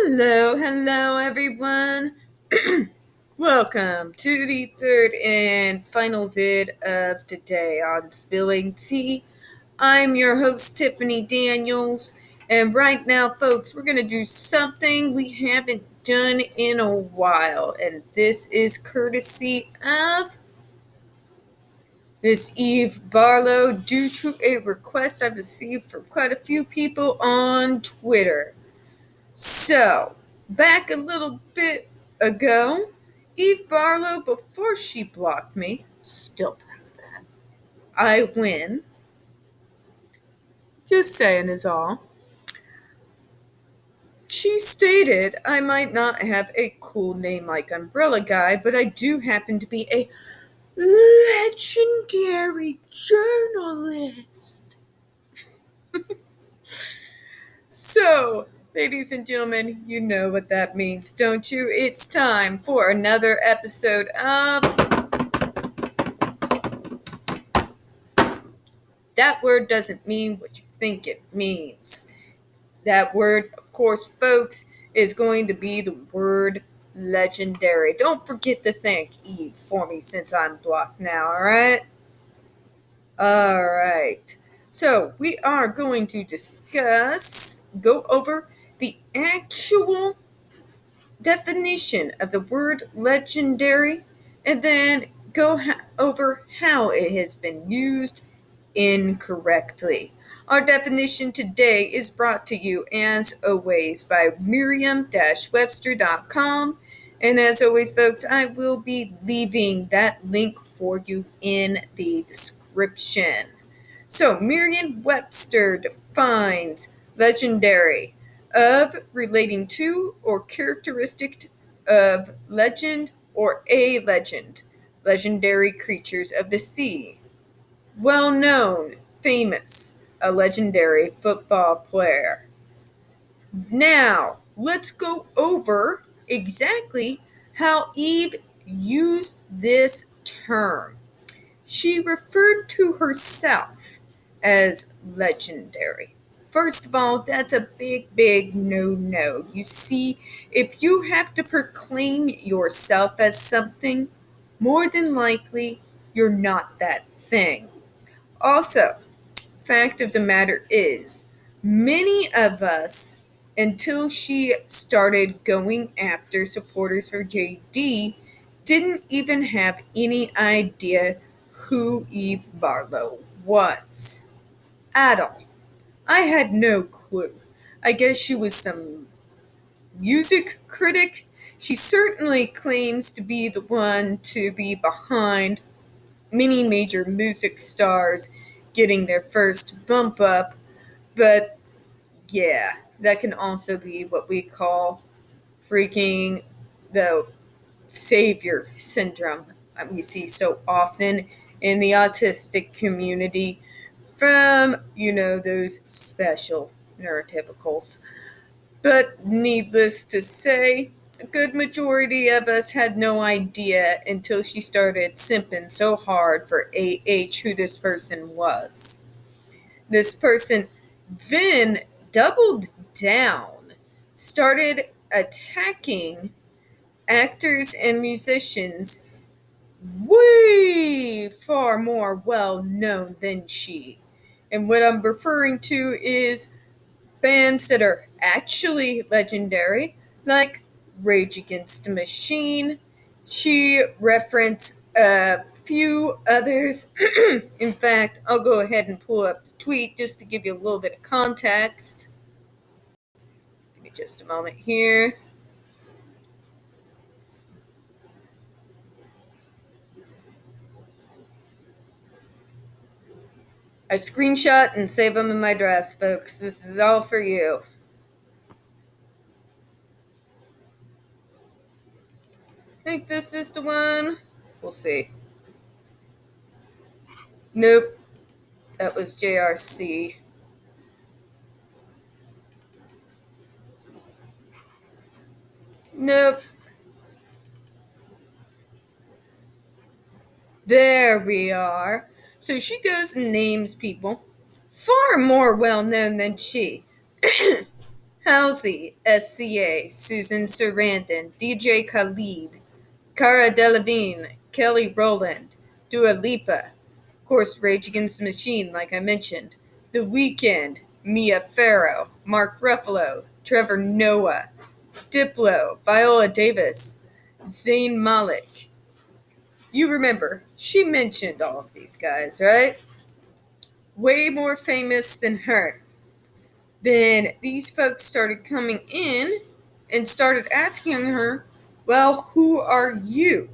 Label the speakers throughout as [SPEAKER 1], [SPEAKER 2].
[SPEAKER 1] Hello, everyone. Welcome to the third and final vid of the day on Spilling Tea. I'm your host, Tiffany Daniels, and right now, folks, we're going to do something we haven't done in a while, and this is courtesy of Miss Eve Barlow due to a request I've received from quite a few people on Twitter. So, back a little bit ago, Eve Barlow, before she blocked me, still proud of that, I win. Just saying is all. She stated I might not have a cool name like Umbrella Guy, but I do happen to be a legendary journalist. So, ladies and gentlemen, you know what that means, don't you? It's time for another episode of That Word Doesn't Mean What You Think It Means. That word, of course, folks, is going to be the word legendary. Don't forget to thank Eve for me since I'm blocked now, alright? Alright. So, we are going to go over the actual definition of the word legendary, and then go over how it has been used incorrectly. Our definition today is brought to you, as always, by Merriam-Webster.com. And as always, folks, I will be leaving that link for you in the description. So, Merriam-Webster defines legendary of relating to or characteristic of legend or a legend, legendary creatures of the sea. Well known, famous, a legendary football player. Now, let's go over exactly how Eve used this term. She referred to herself as legendary. First of all, that's a big no-no. You see, if you have to proclaim yourself as something, more than likely, you're not that thing. Also, fact of the matter is, many of us, until she started going after supporters for JD, didn't even have any idea who Eve Barlow was. At all. I had no clue. I guess she was some music critic. She certainly claims to be the one to be behind many major music stars getting their first bump up, but yeah, that can also be what we call freaking the savior syndrome we see so often in the autistic community from, those special neurotypicals. But needless to say, a good majority of us had no idea until she started simping so hard for AH who this person was. This person then doubled down, started attacking actors and musicians way far more well known than she. And what I'm referring to is bands that are actually legendary, like Rage Against the Machine. She referenced a few others. In fact, I'll go ahead and pull up the tweet just to give you a little bit of context. Give me just a moment here. I screenshot and save them in my dress, folks. This is all for you. Think this is the one? We'll see. Nope. That was JRC. Nope. There we are. So she goes and names people far more well known than she. Halsey, SCA, Susan Sarandon, DJ Khalid, Cara Delevingne, Kelly Rowland, Dua Lipa, of course, Rage Against the Machine, like I mentioned, The Weeknd, Mia Farrow, Mark Ruffalo, Trevor Noah, Diplo, Viola Davis, Zayn Malik. You remember, she mentioned all of these guys, right? Way more famous than her. Then these folks started coming in and started asking her, well, who are you?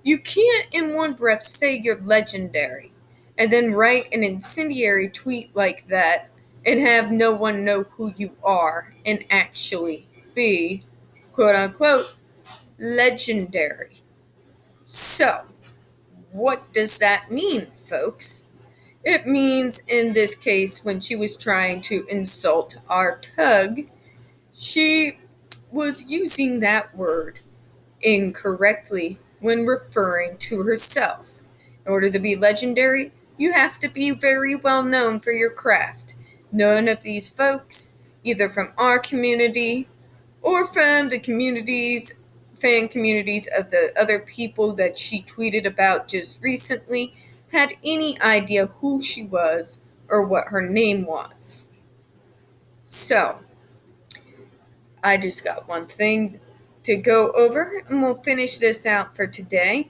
[SPEAKER 1] You can't in one breath say you're legendary and then write an incendiary tweet like that and have no one know who you are and actually be, quote unquote, legendary. So, what does that mean, folks? It means in this case, when she was trying to insult our tug, she was using that word incorrectly when referring to herself. In order to be legendary, you have to be very well known for your craft. None of these folks, either from our community or from the fan communities of the other people that she tweeted about just recently, had any idea who she was or what her name was. So, I just got one thing to go over, and we'll finish this out for today.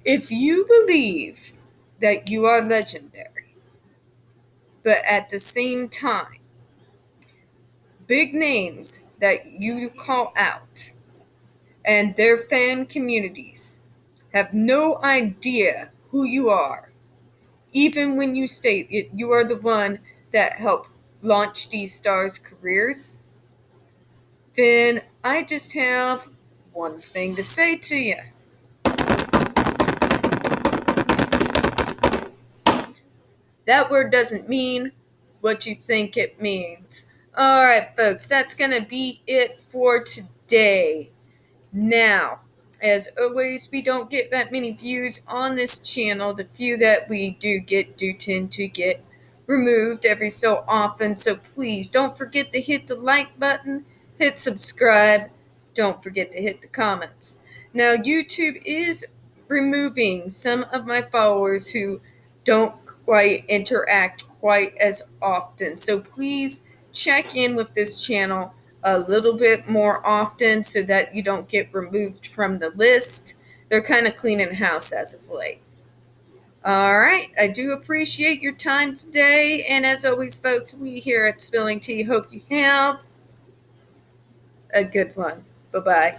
[SPEAKER 1] If you believe that you are legendary, but at the same time, big names that you call out and their fan communities have no idea who you are, even when you state you are the one that helped launch these stars' careers, then I just have one thing to say to you. That word doesn't mean what you think it means. All right, folks, that's going to be it for today. Now, as always, we don't get that many views on this channel. The few that we do get do tend to get removed every so often. So please don't forget to hit the like button, hit subscribe. Don't forget to hit the comments. Now, YouTube is removing some of my followers who don't quite interact quite as often. So please check in with this channel a little bit more often so that you don't get removed from the list. They're kind of cleaning house as of late. All right, I do appreciate your time today. And as always, folks, we here at Spilling Tea hope you have a good one. Bye-bye.